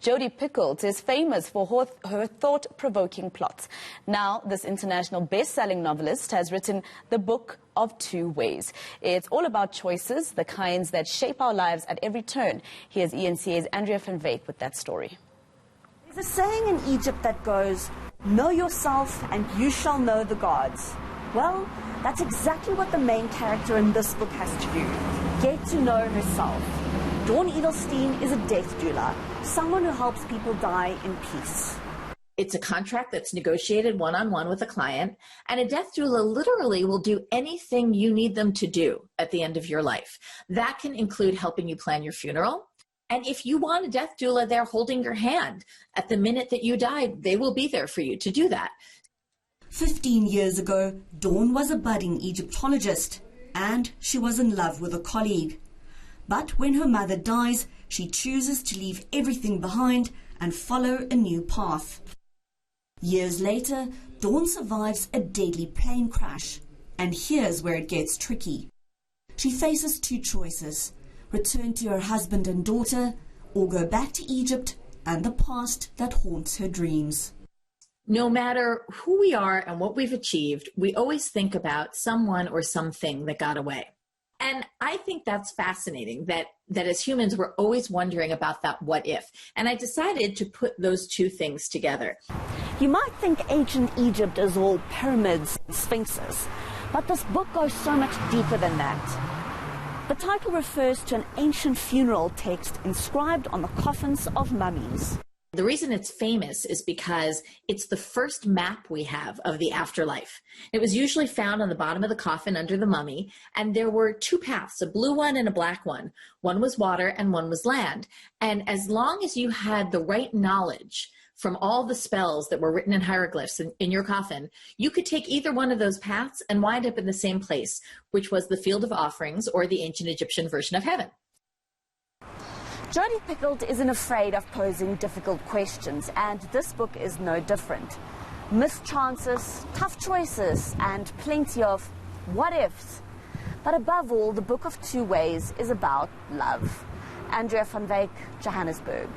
Jodi Picoult is famous for her thought-provoking plots. Now, this international best-selling novelist has written The Book of Two Ways. It's all about choices, the kinds that shape our lives at every turn. Here's eNCA's Andrea van Wyk with that story. There's a saying in Egypt that goes, "Know yourself and you shall know the gods." Well, that's exactly what the main character in this book has to do. Get to know herself. Dawn Edelstein is a death doula, someone who helps people die in peace. It's a contract that's negotiated one-on-one with a client, and a death doula literally will do anything you need them to do at the end of your life. That can include helping you plan your funeral. And if you want a death doula there holding your hand at the minute that you die, they will be there for you to do that. 15 years ago, Dawn was a budding Egyptologist, and she was in love with a colleague. But when her mother dies, she chooses to leave everything behind and follow a new path. Years later, Dawn survives a deadly plane crash, and here's where it gets tricky. She faces two choices: return to her husband and daughter, or go back to Egypt and the past that haunts her dreams. No matter who we are and what we've achieved, we always think about someone or something that got away. And I think that's fascinating, that as humans, we're always wondering about that what if. And I decided to put those two things together. You might think ancient Egypt is all pyramids and sphinxes, but this book goes so much deeper than that. The title refers to an ancient funeral text inscribed on the coffins of mummies. The reason it's famous is because it's the first map we have of the afterlife. It was usually found on the bottom of the coffin under the mummy, and there were two paths, a blue one and a black one. One was water and one was land. And as long as you had the right knowledge from all the spells that were written in hieroglyphs in your coffin, you could take either one of those paths and wind up in the same place, which was the field of offerings, or the ancient Egyptian version of heaven. Jodi Picoult isn't afraid of posing difficult questions, and this book is no different. Missed chances, tough choices, and plenty of what-ifs. But above all, The Book of Two Ways is about love. Andrea van Wyk, Johannesburg.